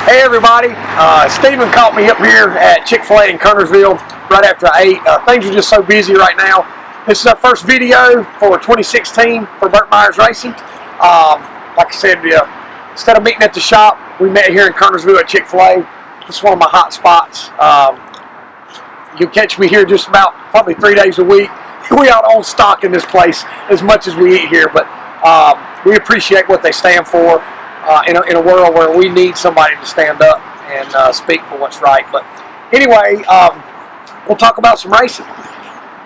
Hey everybody, Stephen caught me up here at Chick-fil-A in Kernersville right after I ate. Things are just so busy right now. This is our first video for 2016 for Burt Racing. Like I said, instead of meeting at the shop, we met here in Kernersville at Chick-fil-A. This is one of my hot spots. You'll catch me here just about probably 3 days a week. We out on stock in this place as much as we eat here, but we appreciate what they stand for. In a world where we need somebody to stand up and speak for what's right. But anyway, we'll talk about some racing.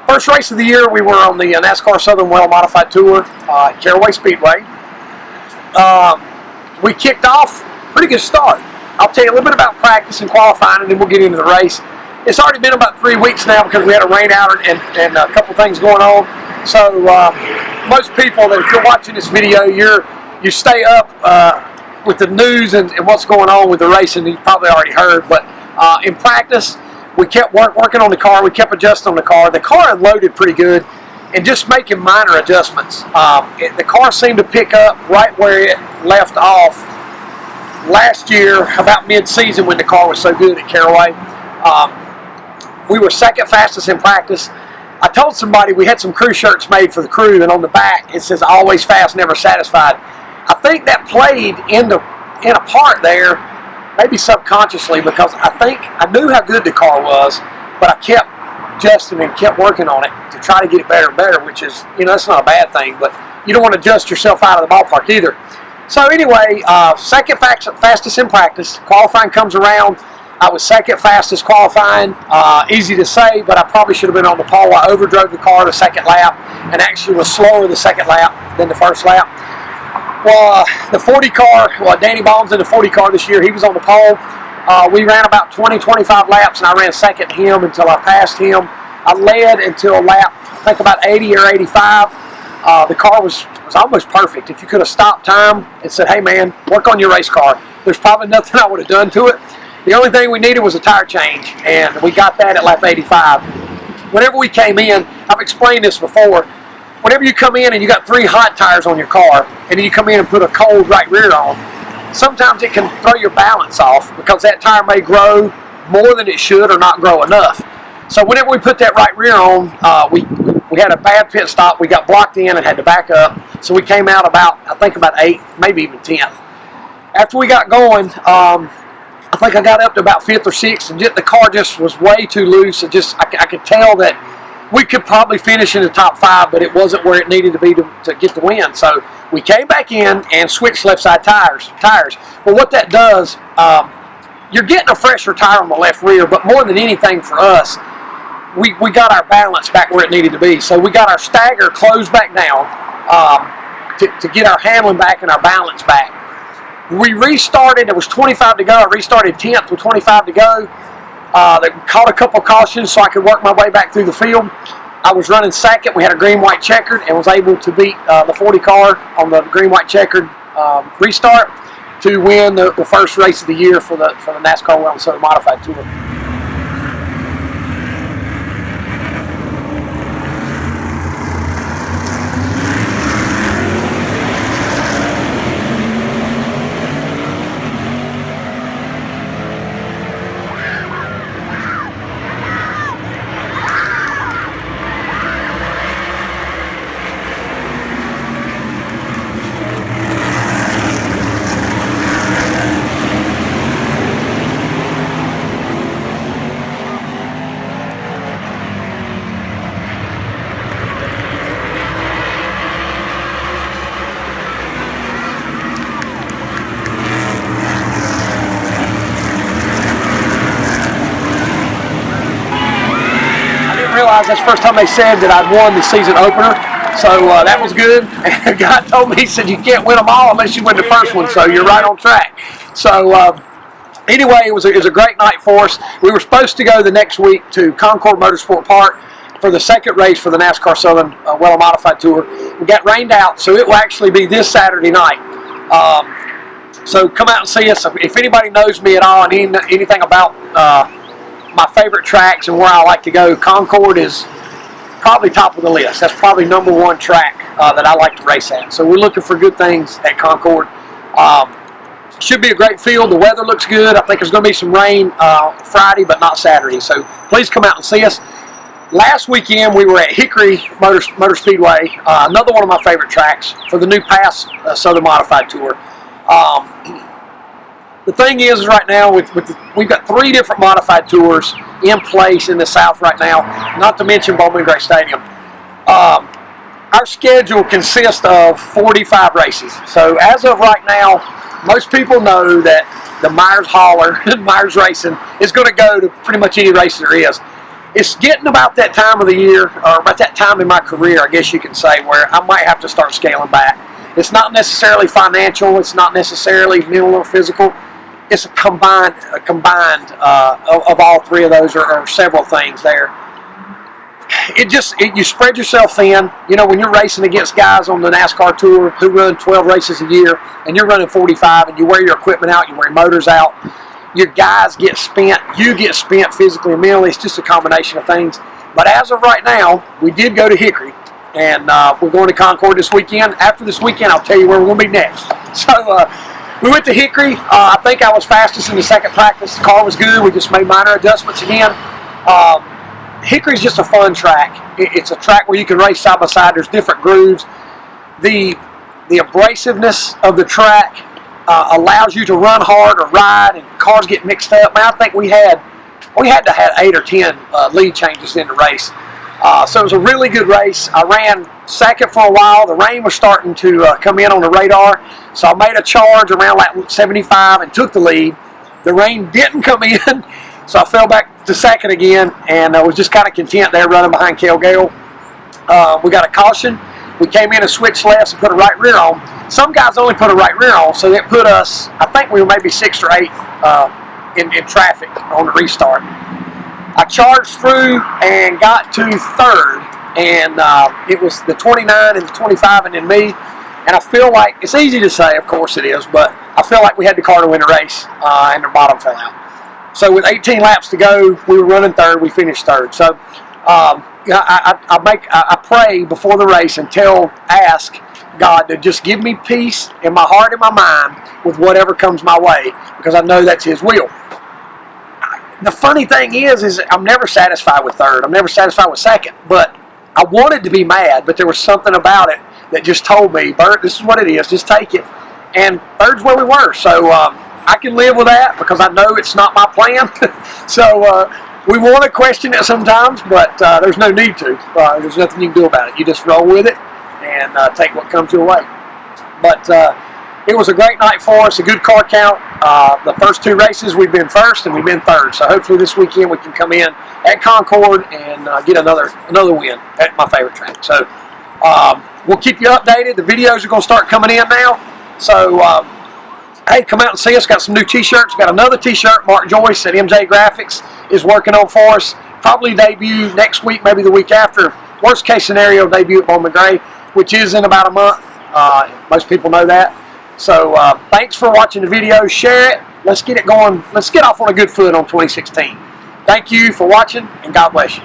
First race of the year, we were on the NASCAR Southern Well Modified Tour at Caraway Speedway. We kicked off pretty good start. I'll tell you a little bit about practice and qualifying, and then we'll get into the race. It's already been about 3 weeks now because we had a rain out and a couple things going on. So most people that if you're watching this video, you stay up with the news and what's going on with the racing. You've probably already heard, but in practice we kept working on the car. We kept adjusting on the car. The car unloaded pretty good and just making minor adjustments. The car seemed to pick up right where it left off last year about mid-season when the car was so good at Caraway. We were second fastest in practice. I told somebody we had some crew shirts made for the crew, and on the back it says always fast, never satisfied. I think that played in a part there, maybe subconsciously, because I think I knew how good the car was, but I kept adjusting and kept working on it to try to get it better and better, which is, that's not a bad thing, but you don't want to adjust yourself out of the ballpark either. So anyway, second fastest in practice. Qualifying comes around. I was second fastest qualifying. Easy to say, but I probably should have been on the pole. I overdrove the car the second lap and actually was slower the second lap than the first lap. Well, the 40 car, Danny Baum's in the 40 car this year. He was on the pole. We ran about 20-25 laps, and I ran second to him until I passed him. I led until lap, I think about 80 or 85. The car was almost perfect. If you could have stopped time and said, hey man, work on your race car, there's probably nothing I would have done to it. The only thing we needed was a tire change, and we got that at lap 85. Whenever we came in, I've explained this before, whenever you come in and you got 3 hot tires on your car, and then you come in and put a cold right rear on, sometimes it can throw your balance off because that tire may grow more than it should or not grow enough. So whenever we put that right rear on, we had a bad pit stop. We got blocked in and had to back up. So we came out about, I think about 8th, maybe even 10th. After we got going, I think I got up to about 5th or 6th, and the car just was way too loose. I could tell that we could probably finish in the top 5, but it wasn't where it needed to be to get the win. So we came back in and switched left side tires. But what that does, you're getting a fresher tire on the left rear, but more than anything for us, we got our balance back where it needed to be. So we got our stagger closed back down to get our handling back and our balance back. We restarted. There was 25 to go. I restarted 10th with 25 to go. They caught a couple cautions so I could work my way back through the field. I was running second. We had a green-white checkered and was able to beat the 40 car on the green-white checkered restart to win the first race of the year for the NASCAR Well Southern Modified Tour. That's the first time they said that I'd won the season opener, so that was good. And the guy told me, he said, you can't win them all unless you win the first one, so you're right on track. So anyway, it was a great night for us. We were supposed to go the next week to Concord Motorsport Park for the second race for the NASCAR Southern Well Modified Tour. We got rained out, so it will actually be this Saturday night. So come out and see us. If anybody knows me at all and anything about my favorite tracks and where I like to go, Concord is probably top of the list. That's probably #1 track that I like to race at. So we're looking for good things at Concord. Should be a great field. The weather looks good. I think there's going to be some rain Friday, but not Saturday. So please come out and see us. Last weekend we were at Hickory Motor Speedway, another one of my favorite tracks for the new Pass Southern Modified Tour. The thing is right now, we've got 3 different modified tours in place in the South right now, not to mention Bowman Gray Stadium. Our schedule consists of 45 races. So as of right now, most people know that the Myers Hauler and Myers Racing is going to go to pretty much any race there is. It's getting about that time of the year, or about that time in my career, I guess you can say, where I might have to start scaling back. It's not necessarily financial. It's not necessarily mental or physical. It's a combined of all 3 of those, or several things there. You spread yourself thin. You know, when you're racing against guys on the NASCAR tour who run 12 races a year, and you're running 45, and you wear your equipment out, you wear your motors out, your guys get spent, you get spent physically and mentally. It's just a combination of things. But as of right now, we did go to Hickory, and we're going to Concord this weekend. After this weekend, I'll tell you where we're going to be next. So we went to Hickory. I think I was fastest in the second practice. The car was good. We just made minor adjustments again. Hickory's just a fun track. It's a track where you can race side by side. There's different grooves. The abrasiveness of the track allows you to run hard or ride, and cars get mixed up. Man, I think we had to have 8 or 10 lead changes in the race. So it was a really good race. I ran second for a while. The rain was starting to come in on the radar, so I made a charge around like 75 and took the lead. The rain didn't come in, so I fell back to second again, and I was just kind of content there running behind Kel Gale. We got a caution. We came in and switched lefts and put a right rear on. Some guys only put a right rear on, so it put us, I think we were maybe 6th or 8th in traffic on the restart. I charged through and got to 3rd, and it was the 29 and the 25 and then me. And I feel like, it's easy to say, of course it is, but I feel like we had the car to win the race, and the bottom fell out. So with 18 laps to go, we were running 3rd, we finished 3rd. So I pray before the race and ask God to just give me peace in my heart and my mind with whatever comes my way, because I know that's His will. The funny thing is I'm never satisfied with 3rd. I'm never satisfied with 2nd. But I wanted to be mad, but there was something about it that just told me, Burt, this is what it is. Just take it. And 3rd's where we were. So I can live with that because I know it's not my plan. So we want to question it sometimes, but there's no need to. There's nothing you can do about it. You just roll with it and take what comes your way. But it was a great night for us, a good car count. The first 2 races we've been 1st and we've been 3rd. So hopefully this weekend we can come in at Concord and get another win at my favorite track. So we'll keep you updated. The videos are going to start coming in now. So hey, come out and see us. Got some new t-shirts. Got another t-shirt Mark Joyce at MJ Graphics is working on for us. Probably debut next week, maybe the week after. Worst case scenario, debut at Bowman Gray, which is in about a month. Most people know that. So thanks for watching the video. Share it. Let's get it going. Let's get off on a good foot on 2016. Thank you for watching, and God bless you.